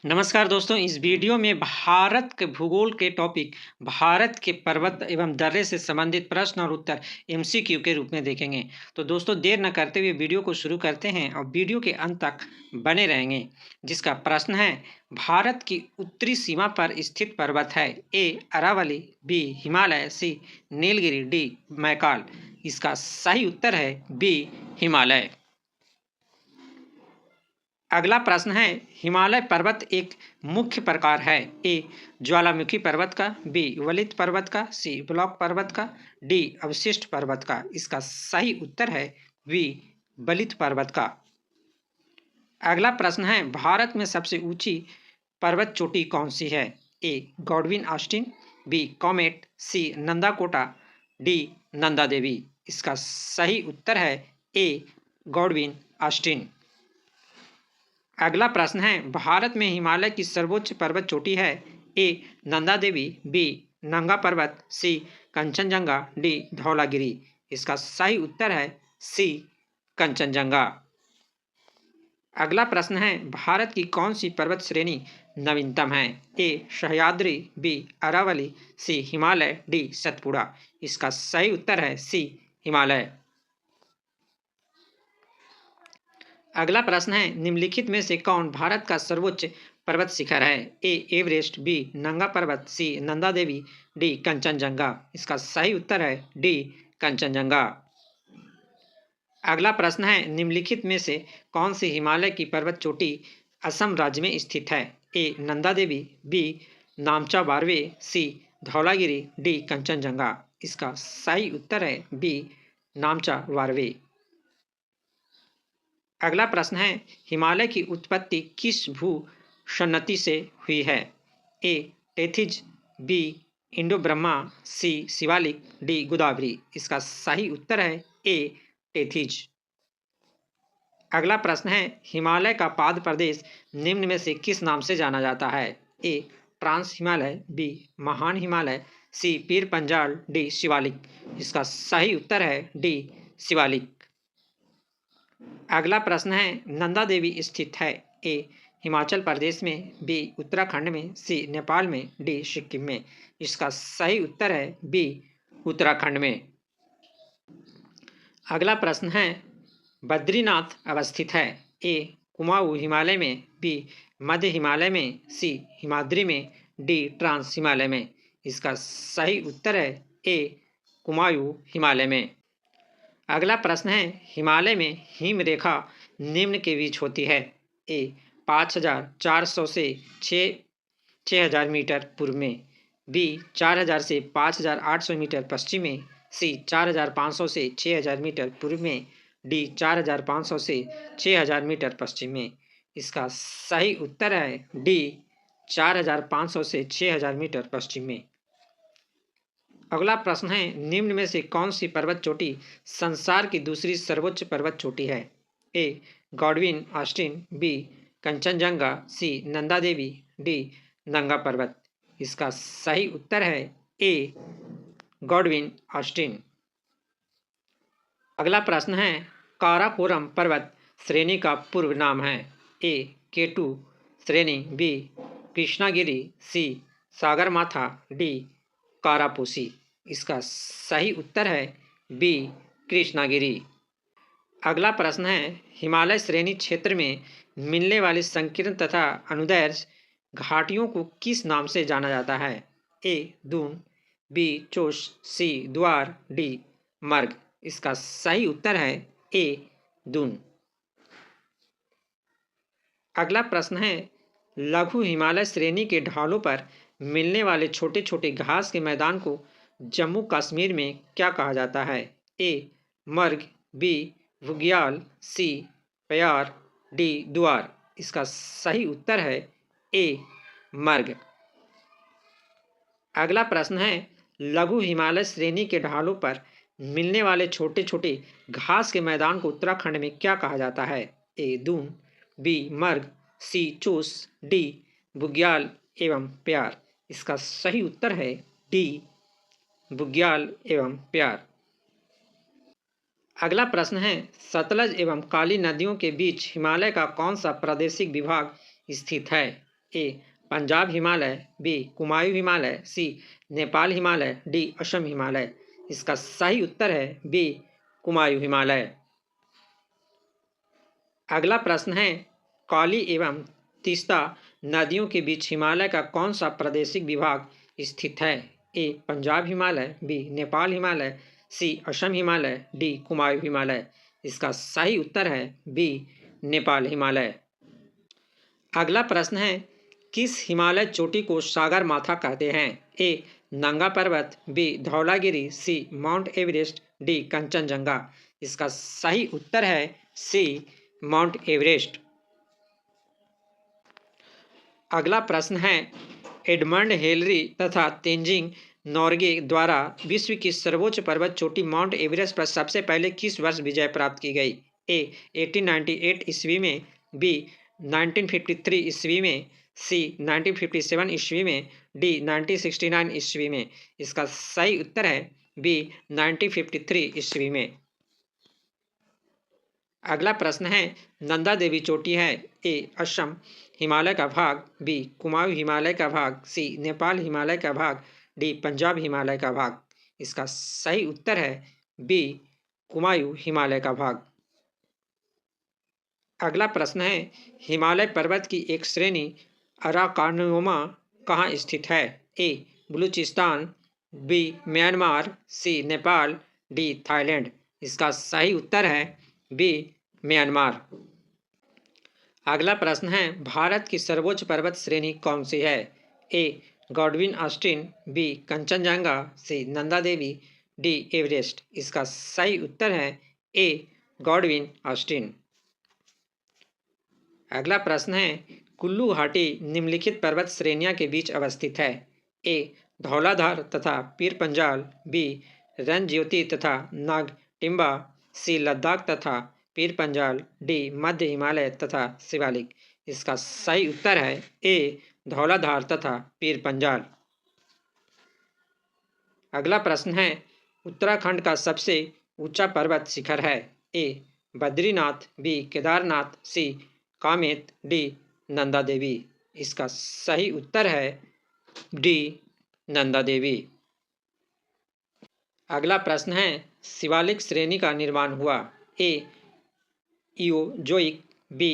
नमस्कार दोस्तों, इस वीडियो में भारत के भूगोल के टॉपिक भारत के पर्वत एवं दर्रे से संबंधित प्रश्न और उत्तर एमसीक्यू के रूप में देखेंगे। तो दोस्तों देर न करते हुए वीडियो को शुरू करते हैं और वीडियो के अंत तक बने रहेंगे। जिसका प्रश्न है, भारत की उत्तरी सीमा पर स्थित पर्वत है? ए अरावली, बी हिमालय, सी नीलगिरी, डी मैकाल। इसका सही उत्तर है बी हिमालय। अगला प्रश्न है, हिमालय पर्वत एक मुख्य प्रकार है? ए ज्वालामुखी पर्वत का, बी वलित पर्वत का, सी ब्लॉक पर्वत का, डी अवशिष्ट पर्वत का। इसका सही उत्तर है बी वलित पर्वत का। अगला प्रश्न है, भारत में सबसे ऊंची पर्वत चोटी कौन सी है? ए गॉडविन ऑस्टिन, बी कॉमेट, सी नंदाकोटा, डी नंदा देवी। इसका सही उत्तर है ए गॉडविन ऑस्टिन। अगला प्रश्न है, भारत में हिमालय की सर्वोच्च पर्वत चोटी है? ए नंदा देवी, बी नंगा पर्वत, सी कंचनजंगा, डी धौलागिरी। इसका सही उत्तर है सी कंचनजंगा। अगला प्रश्न है, भारत की कौन सी पर्वत श्रेणी नवीनतम है? ए सह्याद्री, बी अरावली, सी हिमालय, डी सतपुड़ा। इसका सही उत्तर है सी हिमालय। अगला प्रश्न है, निम्नलिखित में से कौन भारत का सर्वोच्च पर्वत शिखर है? ए एवरेस्ट, बी नंगा पर्वत, सी नंदा देवी, डी कंचनजंगा। इसका सही उत्तर है डी कंचनजंगा। अगला प्रश्न है, निम्नलिखित में से कौन सी हिमालय की पर्वत चोटी असम राज्य में स्थित है? ए नंदा देवी, बी नामचा बारवे, सी धौलागिरी, डी कंचनजंगा। इसका सही उत्तर है बी नामचा बारवे। अगला प्रश्न है, हिमालय की उत्पत्ति किस भू सन्नति से हुई है? ए टेथिज, बी इंडो ब्रह्मा, सी शिवालिक, डी गोदावरी। इसका सही उत्तर है ए टेथिज। अगला प्रश्न है, हिमालय का पाद प्रदेश निम्न में से किस नाम से जाना जाता है? ए ट्रांस हिमालय, बी महान हिमालय, सी पीर पंजाल, डी शिवालिक। इसका सही उत्तर है डी शिवालिक। अगला प्रश्न है, नंदा देवी स्थित है? ए हिमाचल प्रदेश में, बी उत्तराखंड में, सी नेपाल में, डी सिक्किम में। इसका सही उत्तर है बी उत्तराखंड में। अगला प्रश्न है, बद्रीनाथ अवस्थित है? ए कुमाऊं हिमालय में, बी मध्य हिमालय में, सी हिमाद्री में, डी ट्रांस हिमालय में। इसका सही उत्तर है ए कुमाऊं हिमालय में। अगला प्रश्न है, हिमालय में हिम रेखा निम्न के बीच होती है? ए 5400 से 6000 मीटर पूर्व में, बी 4000 से 5800 मीटर पश्चिम में, सी 4500 से 6000 मीटर पूर्व में, डी 4500 से 6000 मीटर पश्चिम में। इसका सही उत्तर है डी 4500 से 6000 मीटर पश्चिम में। अगला प्रश्न है, निम्न में से कौन सी पर्वत चोटी संसार की दूसरी सर्वोच्च पर्वत चोटी है? ए गॉडविन ऑस्टिन, बी कंचनजंगा, सी नंदा देवी, डी नंगा पर्वत। इसका सही उत्तर है ए गॉडविन ऑस्टिन। अगला प्रश्न है, काराकोरम पर्वत श्रेणी का पूर्व नाम है? ए केटू श्रेणी, बी कृष्णागिरी, सी सागरमाथा, डी कारापूसी। इसका सही उत्तर है बी कृष्णागिरी। अगला प्रश्न है, हिमालय श्रेणी क्षेत्र में मिलने वाली संकीर्ण तथा अनुदैर्घ्य घाटियों को किस नाम से जाना जाता है? ए दून, बी चोश, सी द्वार, डी मर्ग। इसका सही उत्तर है ए दून। अगला प्रश्न है, लघु हिमालय श्रेणी के ढालों पर मिलने वाले छोटे छोटे घास के मैदान को जम्मू कश्मीर में क्या कहा जाता है? ए मर्ग, बी बुग्याल, सी प्यार, डी द्वार। इसका सही उत्तर है ए मर्ग। अगला प्रश्न है, लघु हिमालय श्रेणी के ढालों पर मिलने वाले छोटे छोटे घास के मैदान को उत्तराखंड में क्या कहा जाता है? ए दून, बी मर्ग, सी चूस, डी बुग्याल एवं प्यार। इसका सही उत्तर है डी बुग्याल एवं प्यार। अगला प्रश्न है, सतलज एवं काली नदियों के बीच हिमालय का कौन सा प्रादेशिक विभाग स्थित है? ए पंजाब हिमालय, बी कुमायूं हिमालय, सी नेपाल हिमालय, डी असम हिमालय। इसका सही उत्तर है बी कुमायूं हिमालय। अगला प्रश्न है, काली एवं तीस्ता नदियों के बीच हिमालय का कौन सा प्रादेशिक विभाग स्थित है? ए पंजाब हिमालय, बी नेपाल हिमालय, सी असम हिमालय, डी कुमायूं हिमालय। इसका सही उत्तर है बी नेपाल हिमालय। अगला प्रश्न है, किस हिमालय चोटी को सागर माथा कहते हैं? ए नंगा पर्वत, बी धौलागिरी, सी माउंट एवरेस्ट, डी कंचनजंगा। इसका सही उत्तर है सी माउंट एवरेस्ट। अगला प्रश्न है, एडमंड हिलरी तथा तेंजिंग नोर्गे द्वारा विश्व की सर्वोच्च पर्वत चोटी माउंट एवरेस्ट पर सबसे पहले किस वर्ष विजय प्राप्त की गई? ए 1898 ईस्वी में, बी 1953 ईस्वी में, सी 1957 ईस्वी में, डी 1969 ईस्वी में। इसका सही उत्तर है बी 1953 ईस्वी में। अगला प्रश्न है, नंदा देवी चोटी है ए असम हिमालय का भाग, बी कुमाऊं हिमालय का भाग, सी नेपाल हिमालय का भाग, डी पंजाब हिमालय का भाग। इसका सही उत्तर है बी कुमायूं हिमालय का भाग। अगला प्रश्न है, हिमालय पर्वत की एक श्रेणी अराकानोमा कहाँ स्थित है? ए बलूचिस्तान, बी म्यांमार, सी नेपाल, डी थाईलैंड। इसका सही उत्तर है बी म्यांमार। अगला प्रश्न है, भारत की सर्वोच्च पर्वत श्रेणी कौन सी है? ए गॉडविन ऑस्टिन, बी कंचनजंगा, सी नंदा देवी, डी एवरेस्ट। इसका सही उत्तर है ए गॉडविन ऑस्टिन। अगला प्रश्न है, कुल्लू घाटी निम्नलिखित पर्वत श्रेणियां के बीच अवस्थित है? ए धौलाधार तथा पीर पंजाल, बी रणज्योति तथा नागटिम्बा, सी लद्दाख तथा पीर पंजाल, डी मध्य हिमालय तथा शिवालिक। इसका सही उत्तर है ए धौलाधार तथा पीर पंजाल। अगला प्रश्न है, उत्तराखंड का सबसे ऊंचा पर्वत शिखर है? ए बद्रीनाथ, बी केदारनाथ, सी कामेत, डी नंदा देवी। इसका सही उत्तर है डी नंदा देवी। अगला प्रश्न है, शिवालिक श्रेणी का निर्माण हुआ? ए इओजोइक, बी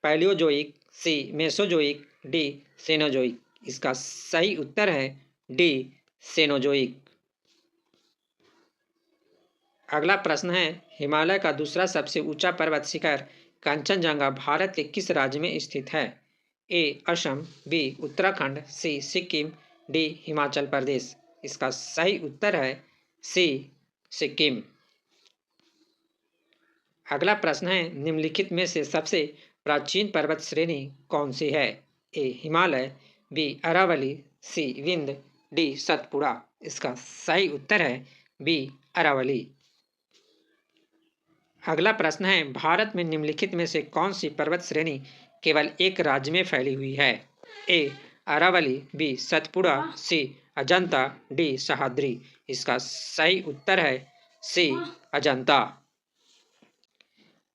पैलियोजोइक, सी मेसोजोइक, डी सेनोजोइक। इसका सही उत्तर है डी सेनोजोइक। अगला प्रश्न है, हिमालय का दूसरा सबसे ऊंचा पर्वत शिखर कंचनजंगा भारत के किस राज्य में स्थित है? ए असम, बी उत्तराखंड, सी सिक्किम, डी हिमाचल प्रदेश। इसका सही उत्तर है सी सिक्किम। अगला प्रश्न है, निम्नलिखित में से सबसे प्राचीन पर्वत श्रेणी कौन सी है? ए हिमालय, बी अरावली, सी विंध्य, डी सतपुड़ा। इसका सही उत्तर है बी अरावली। अगला प्रश्न है, भारत में निम्नलिखित में से कौन सी पर्वत श्रेणी केवल एक राज्य में फैली हुई है? ए अरावली, बी सतपुड़ा, सी अजंता, डी सह्याद्री। इसका सही उत्तर है सी अजंता।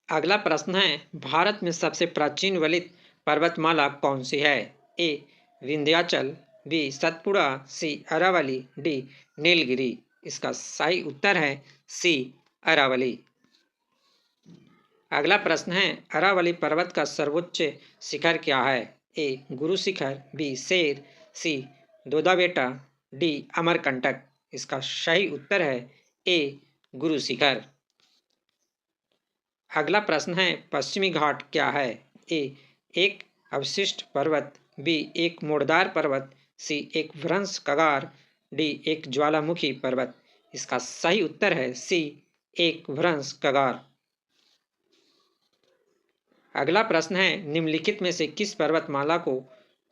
अगला प्रश्न है, भारत में सबसे प्राचीन वलित पर्वतमाला कौन सी है? ए विंध्याचल, बी सतपुड़ा, सी अरावली, डी नीलगिरी। इसका सही उत्तर है सी अरावली। अगला प्रश्न है, अरावली पर्वत का सर्वोच्च शिखर क्या है? ए गुरु शिखर, बी शेर, सी दोदाबेटा, डी अमरकंटक। इसका सही उत्तर है ए गुरु शिखर। अगला प्रश्न है, पश्चिमी घाट क्या है? ए एक अवशिष्ट पर्वत, बी एक मोड़दार पर्वत, सी एक भ्रंश कगार, डी एक ज्वालामुखी पर्वत। इसका सही उत्तर है सी एक भ्रंश कगार। अगला प्रश्न है, निम्नलिखित में से किस पर्वतमाला को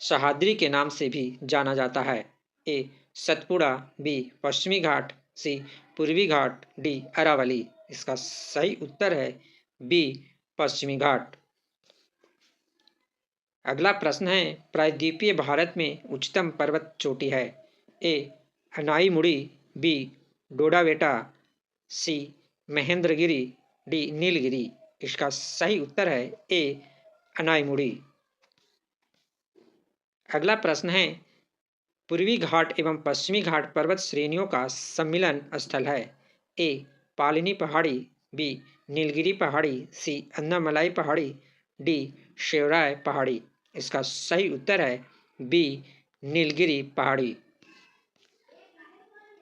सह्याद्री के नाम से भी जाना जाता है? ए सतपुड़ा, बी पश्चिमी घाट, सी पूर्वी घाट, डी अरावली। इसका सही उत्तर है बी पश्चिमी घाट। अगला प्रश्न है, प्रायद्वीपीय भारत में उच्चतम पर्वत चोटी है? ए अनाईमुड़ी, बी डोडाबेटा, सी महेंद्रगिरी, डी नीलगिरी। इसका सही उत्तर है ए अनाईमुड़ी। अगला प्रश्न है, पूर्वी घाट एवं पश्चिमी घाट पर्वत श्रेणियों का सम्मिलन स्थल है। ए पालिनी पहाड़ी, बी नीलगिरी पहाड़ी, सी अन्नामलाई पहाड़ी, डी शेवराय पहाड़ी। इसका सही उत्तर है बी नीलगिरी पहाड़ी।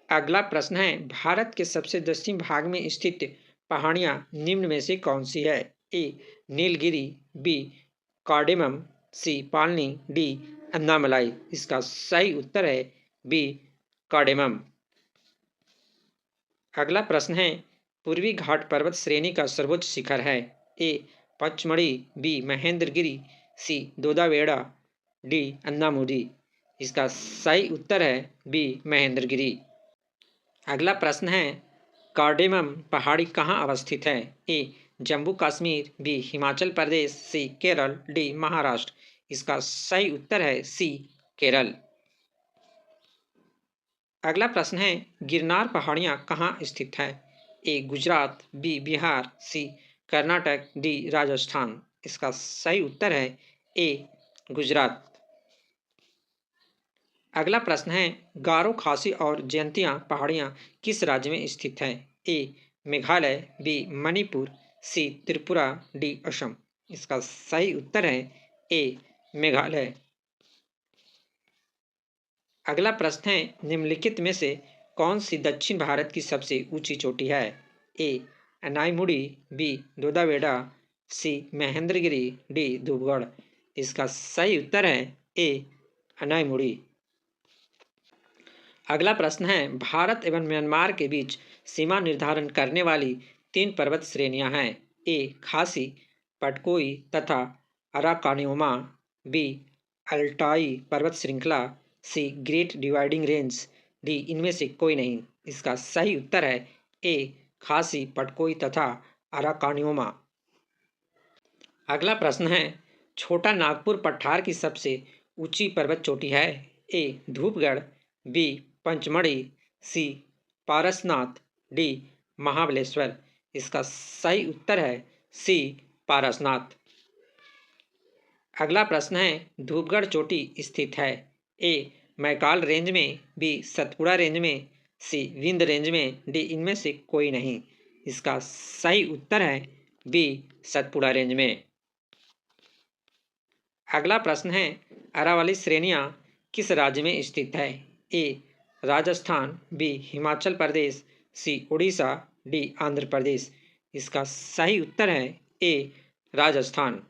अगला प्रश्न है, भारत के सबसे दक्षिण भाग में स्थित पहाड़ियां निम्न में से कौन सी है? ए नीलगिरी, बी कार्डेमम, सी पालनी, डी अन्नामलाई। इसका सही उत्तर है बी कार्डेमम। अगला प्रश्न है, पूर्वी घाट पर्वत श्रेणी का सर्वोच्च शिखर है। ए पचमढ़ी, बी महेंद्रगिरी, सी दोदावेड़ा, डी अन्नामुदी। इसका सही उत्तर है बी महेंद्रगिरी। अगला प्रश्न है, कार्डेमम पहाड़ी कहाँ अवस्थित है? ए जम्मू कश्मीर, बी हिमाचल प्रदेश, सी केरल, डी महाराष्ट्र। इसका सही उत्तर है सी केरल। अगला प्रश्न है, गिरनार पहाड़ियाँ कहाँ स्थित है? ए गुजरात, बी बिहार, सी कर्नाटक, डी राजस्थान। इसका सही उत्तर है ए गुजरात। अगला प्रश्न है, गारो खासी और जयंतिया पहाड़ियाँ किस राज्य में स्थित है? ए मेघालय, बी मणिपुर, सी त्रिपुरा, डी असम। इसका सही उत्तर है ए मेघालय। अगला प्रश्न है, निम्नलिखित में से कौन सी दक्षिण भारत की सबसे ऊंची चोटी है? ए अनाईमुड़ी, बी दोदावेड़ा, सी महेंद्रगिरी, डी धूपगढ़। इसका सही उत्तर है ए अनाईमुड़ी। अगला प्रश्न है, भारत एवं म्यांमार के बीच सीमा निर्धारण करने वाली 3 पर्वत श्रेणियां हैं। ए खासी, पटकोई तथा अराकानियोमा, बी अल्टाई पर्वत श्रृंखला, सी ग्रेट डिवाइडिंग रेंज, डी इनमें से कोई नहीं। इसका सही उत्तर है ए खासी, पटकोई तथा अराकानियोमा। अगला प्रश्न है, छोटा नागपुर पठार की सबसे ऊंची पर्वत चोटी है। ए धूपगढ़, बी पंचमढ़ी, सी पारसनाथ, डी महाबलेश्वर। इसका सही उत्तर है सी पारसनाथ। अगला प्रश्न है, धूपगढ़ चोटी स्थित है। ए मैकाल रेंज में, बी सतपुड़ा रेंज में, सी विंध्य रेंज में, डी इनमें से कोई नहीं। इसका सही उत्तर है बी सतपुड़ा रेंज में। अगला प्रश्न है, अरावली श्रेणियां किस राज्य में स्थित है? ए राजस्थान, बी हिमाचल प्रदेश, सी उड़ीसा, डी आंध्र प्रदेश। इसका सही उत्तर है ए राजस्थान।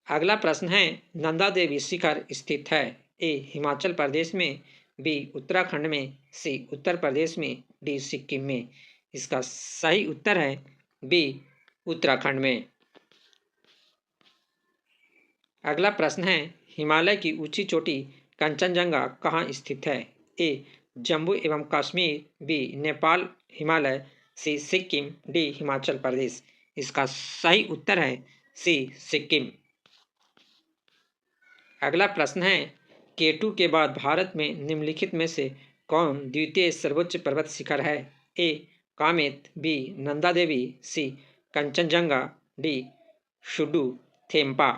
अगला प्रश्न है, नंदा देवी शिखर स्थित है। ए हिमाचल प्रदेश में, बी उत्तराखंड में, सी उत्तर प्रदेश में, डी सिक्किम में। इसका सही उत्तर है बी उत्तराखंड में। अगला प्रश्न है, हिमालय की ऊंची चोटी कंचनजंगा कहाँ स्थित है? ए जम्मू एवं कश्मीर, बी नेपाल हिमालय, सी सिक्किम, डी हिमाचल प्रदेश। इसका सही उत्तर है सी सिक्किम। अगला प्रश्न है, केटू के बाद भारत में निम्नलिखित में से कौन द्वितीय सर्वोच्च पर्वत शिखर है? ए कामेत, बी नंदा देवी, सी कंचनजंगा, डी शुडू थेम्पा।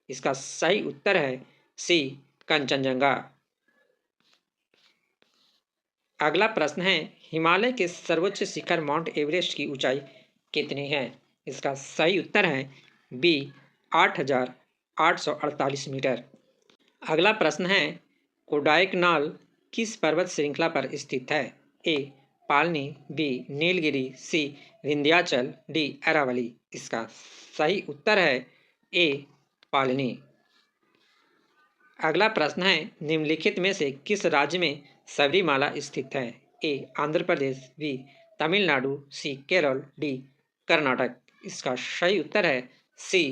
इसका सही उत्तर है सी कंचनजंगा। अगला प्रश्न है, हिमालय के सर्वोच्च शिखर माउंट एवरेस्ट की ऊंचाई कितनी है? इसका सही उत्तर है बी 8,848 मीटर। अगला प्रश्न है, कोडाइकनाल किस पर्वत श्रृंखला पर स्थित है? ए पालनी, बी नीलगिरी, सी विंध्याचल, डी अरावली। इसका सही उत्तर है ए पालनी। अगला प्रश्न है, निम्नलिखित में से किस राज्य में सबरीमाला स्थित है? ए आंध्र प्रदेश, बी तमिलनाडु, सी केरल, डी कर्नाटक। इसका सही उत्तर है सी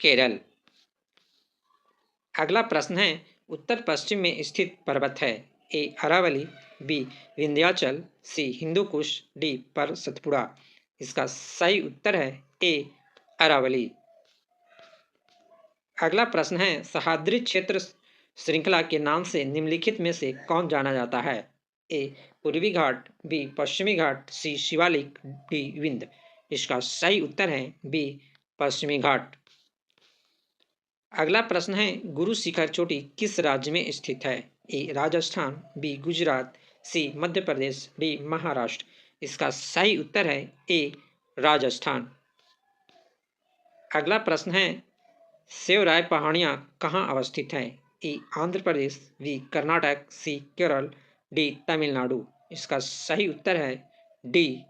केरल। अगला प्रश्न है, उत्तर पश्चिम में स्थित पर्वत है। ए अरावली, बी विंध्याचल, सी हिंदू कुश, डी पर सतपुड़ा। इसका सही उत्तर है ए अरावली। अगला प्रश्न है, सह्याद्री क्षेत्र श्रृंखला के नाम से निम्नलिखित में से कौन जाना जाता है? ए पूर्वी घाट, बी पश्चिमी घाट, सी शिवालिक, डी विंध्य। इसका सही उत्तर है बी पश्चिमी घाट। अगला प्रश्न है, गुरु शिखर चोटी किस राज्य में स्थित है? ए राजस्थान, बी गुजरात, सी मध्य प्रदेश, डी महाराष्ट्र। इसका सही उत्तर है ए राजस्थान। अगला प्रश्न है, सेवराय पहाड़ियाँ कहाँ अवस्थित है? ए आंध्र प्रदेश, बी कर्नाटक, सी केरल, डी तमिलनाडु। इसका सही उत्तर है डी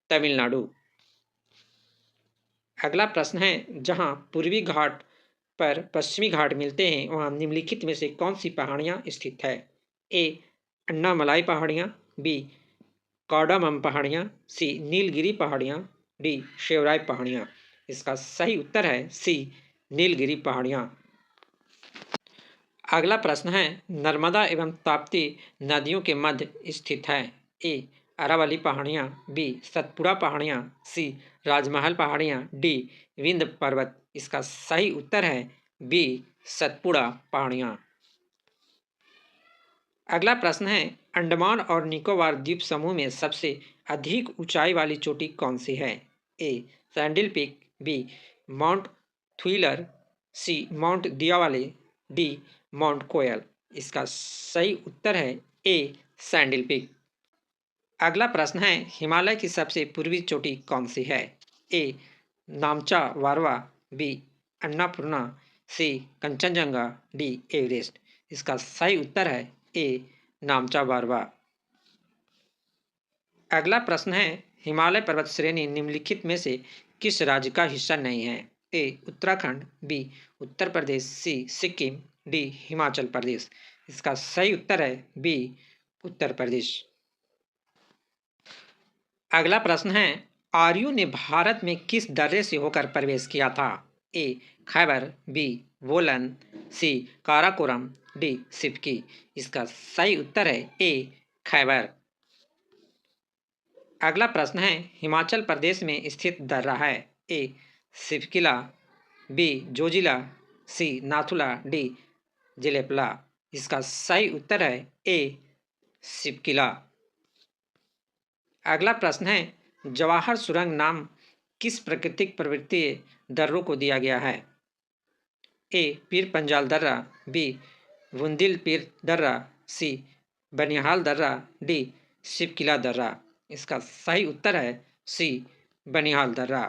तमिलनाडु। अगला प्रश्न है, जहाँ पूर्वी घाट पर पश्चिमी घाट मिलते हैं वहाँ निम्नलिखित में से कौन सी पहाड़ियाँ स्थित है? ए अन्नामलाई पहाड़ियाँ, बी कौडामम पहाड़ियाँ, सी नीलगिरी पहाड़ियाँ, डी शेवराय पहाड़ियाँ। इसका सही उत्तर है सी नीलगिरी पहाड़ियाँ। अगला प्रश्न है, नर्मदा एवं ताप्ती नदियों के मध्य स्थित है? ए अरावली पहाड़ियाँ, बी सतपुड़ा पहाड़ियाँ, सी राजमहल पहाड़ियाँ, डी विंध्य पर्वत। इसका सही उत्तर है बी सतपुड़ा पहाड़ियाँ। अगला प्रश्न है, अंडमान और निकोबार द्वीप समूह में सबसे अधिक ऊंचाई वाली चोटी कौन सी है? ए सैंडल पीक, बी माउंट थ्विलर, सी माउंट दियावाले, डी माउंट कोयल। इसका सही उत्तर है ए सैंडल पीक। अगला प्रश्न है, हिमालय की सबसे पूर्वी चोटी कौन सी है? ए नामचा वारवा, बी अन्नापूर्णा, सी कंचनजंगा, डी एवरेस्ट। इसका सही उत्तर है ए नामचा वारवा। अगला प्रश्न है, हिमालय पर्वत श्रेणी निम्नलिखित में से किस राज्य का हिस्सा नहीं है? ए उत्तराखंड, बी उत्तर प्रदेश, सी सिक्किम, डी हिमाचल प्रदेश। इसका सही उत्तर है बी उत्तर प्रदेश। अगला प्रश्न है, आर्यों ने भारत में किस दर्रे से होकर प्रवेश किया था? ए खैबर, बी बोलन, सी काराकोरम, डी सिपकी। इसका सही उत्तर है ए खैबर। अगला प्रश्न है, हिमाचल प्रदेश में स्थित दर्रा है? ए सिपकिला, बी जोजिला, सी नाथुला, डी जिलेपला। इसका सही उत्तर है ए सिपकिला। अगला प्रश्न है, जवाहर सुरंग नाम किस प्राकृतिक प्रवृत्ति दर्रों को दिया गया है? ए पीर पंजाल दर्रा, बी बुंदिल पीर दर्रा, सी बनिहाल दर्रा, डी सिपकिला दर्रा। इसका सही उत्तर है सी बनिहाल दर्रा।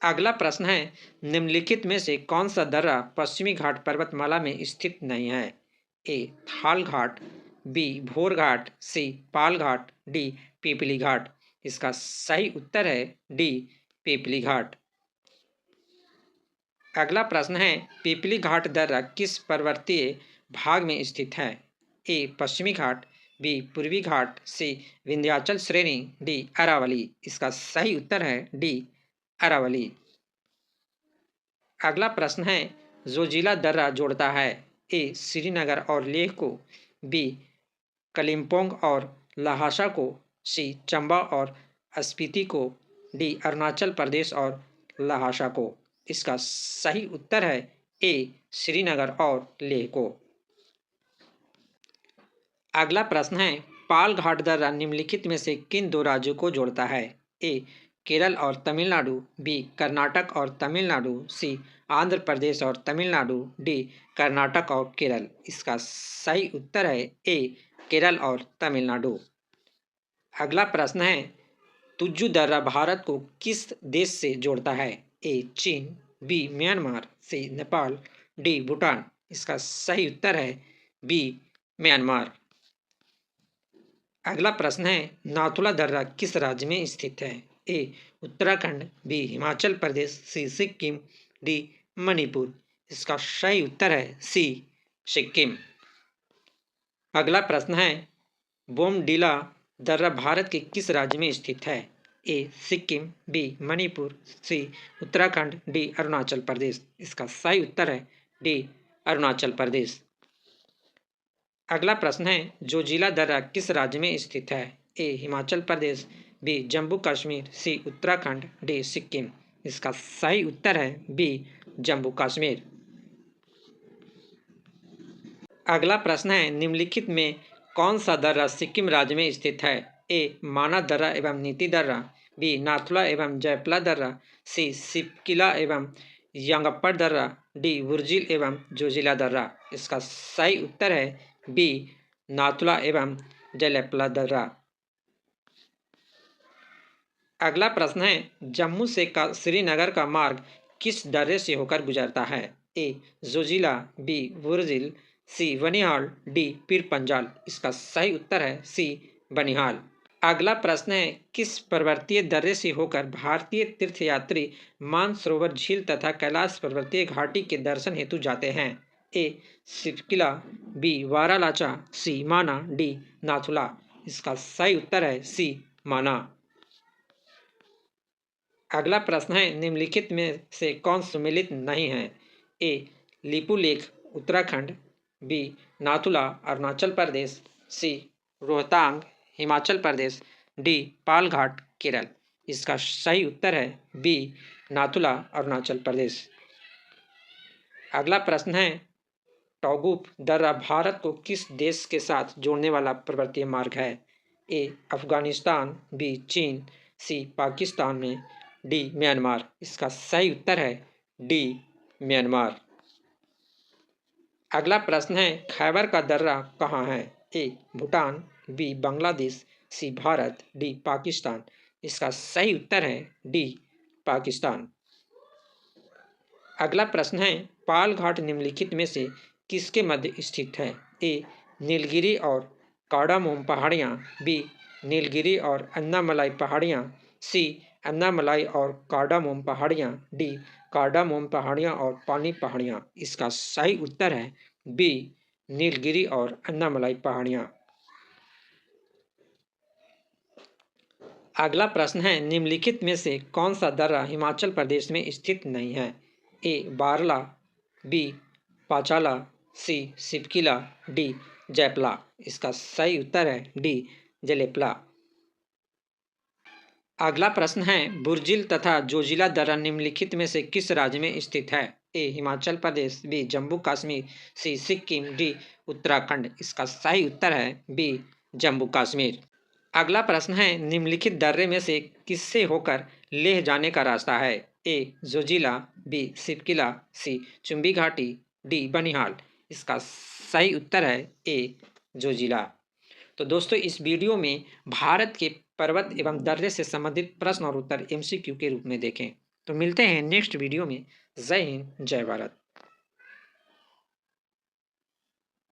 अगला प्रश्न है, निम्नलिखित में से कौन सा दर्रा पश्चिमी घाट पर्वतमाला में स्थित नहीं है? ए थाल घाट, बी भोर घाट, सी पाल घाट, डी पीपली घाट। इसका सही उत्तर है डी पीपली घाट। अगला प्रश्न है, पीपली घाट दर्रा किस पर्वतीय भाग में स्थित है? ए पश्चिमी घाट, बी पूर्वी घाट, सी विंध्याचल श्रेणी, डी अरावली। इसका सही उत्तर है डी अरावली। अगला प्रश्न है, जोजिला दर्रा जोड़ता है? ए श्रीनगर और लेह को, बी कलिम्पोंग और लहासा को, सी चंबा और स्पीति को, डी अरुणाचल प्रदेश और लहासा को। इसका सही उत्तर है ए श्रीनगर और लेह को। अगला प्रश्न है, पाल घाट दर्रा निम्नलिखित में से किन दो राज्यों को जोड़ता है? ए केरल और तमिलनाडु, बी कर्नाटक और तमिलनाडु, सी आंध्र प्रदेश और तमिलनाडु, डी कर्नाटक और केरल। इसका सही उत्तर है ए केरल और तमिलनाडु। अगला प्रश्न है, तुज्जु दर्रा भारत को किस देश से जोड़ता है? ए चीन, बी म्यांमार, सी नेपाल, डी भूटान। इसका सही उत्तर है बी म्यांमार। अगला प्रश्न है, नाथुला दर्रा किस राज्य में स्थित है? ए उत्तराखंड, बी हिमाचल प्रदेश, सी सिक्किम, डी मणिपुर। इसका सही उत्तर है सी सिक्किम। अगला प्रश्न है, बोमडीला दर्रा भारत के किस राज्य में स्थित है? ए सिक्किम, बी मणिपुर, सी उत्तराखंड, डी अरुणाचल प्रदेश। इसका सही उत्तर है डी अरुणाचल प्रदेश। अगला प्रश्न है, जोजिला दर्रा किस राज्य में स्थित है? ए हिमाचल प्रदेश, बी जम्मू कश्मीर, सी उत्तराखंड, डी सिक्किम। इसका सही उत्तर है बी जम्मू कश्मीर। अगला प्रश्न है, निम्नलिखित में कौन सा दर्रा सिक्किम राज्य में स्थित है? ए माना दर्रा एवं नीति दर्रा, बी नाथुला एवं जयपला दर्रा, सी सिपकिला एवं यंगप्पड़ दर्रा, डी बुर्जिल एवं जोजिला दर्रा। इसका सही उत्तर है बी नाथुला एवं जयपला दर्रा। अगला प्रश्न है, जम्मू से श्रीनगर का मार्ग किस दर्रे से होकर गुजरता है? ए जोजिला, बी बुर्जिल, सी बनिहाल, डी पीर पंजाल। इसका सही उत्तर है सी बनिहाल। अगला प्रश्न है, किस पर्वतीय दर्रे से होकर भारतीय तीर्थयात्री मानसरोवर झील तथा कैलाश पर्वतीय घाटी के दर्शन हेतु जाते हैं? ए सिपकिला, बी वारालाचा, सी माना, डी नाथुला। इसका सही उत्तर है सी माना। अगला प्रश्न है, निम्नलिखित में से कौन सम्मिलित नहीं है? ए लिपुलेख उत्तराखंड, बी नाथुला अरुणाचल प्रदेश, सी रोहतांग हिमाचल प्रदेश, डी पालघाट केरल। इसका सही उत्तर है बी नाथुला अरुणाचल प्रदेश। अगला प्रश्न है, टॉगुप दर्रा भारत को किस देश के साथ जोड़ने वाला पर्वतीय मार्ग है? ए अफगानिस्तान, बी चीन, सी पाकिस्तान में, डी म्यांमार। इसका सही उत्तर है डी म्यांमार। अगला प्रश्न है, खैबर का दर्रा कहाँ है? ए भूटान, बी बांग्लादेश, सी भारत, डी पाकिस्तान। इसका सही उत्तर है डी पाकिस्तान। अगला प्रश्न है, पालघाट निम्नलिखित में से किसके मध्य स्थित है? ए नीलगिरी और कार्डामोम पहाड़ियाँ, बी नीलगिरी और अन्नामलाई पहाड़ियाँ, सी अन्नामलाई और कार्डामोम पहाड़ियाँ, डी कार्डामोम पहाड़ियाँ और पानी पहाड़ियाँ। इसका सही उत्तर है बी नीलगिरी और अन्नामलाई पहाड़ियाँ। अगला प्रश्न है, निम्नलिखित में से कौन सा दर्रा हिमाचल प्रदेश में स्थित नहीं है? ए बारला, बी पाचाला, सी सिपकिला, डी जयपला। इसका सही उत्तर है डी जलेपला। अगला प्रश्न है, बुर्जिल तथा जोजिला दर्रा निम्नलिखित में से किस राज्य में स्थित है? ए हिमाचल प्रदेश, बी जम्मू कश्मीर, सी सिक्किम, डी उत्तराखंड। इसका सही उत्तर है बी जम्मू कश्मीर। अगला प्रश्न है, निम्नलिखित दर्रे में से किससे होकर लेह जाने का रास्ता है? ए जोजिला, बी सिपकिला, सी चुम्बी घाटी, डी बनिहाल। इसका सही उत्तर है ए जोजिला। तो दोस्तों, इस वीडियो में भारत के पर्वत एवं दर्रे से संबंधित प्रश्न और उत्तर MCQ के रूप में देखें। तो मिलते हैं नेक्स्ट वीडियो में। जय हिंद, जय भारत।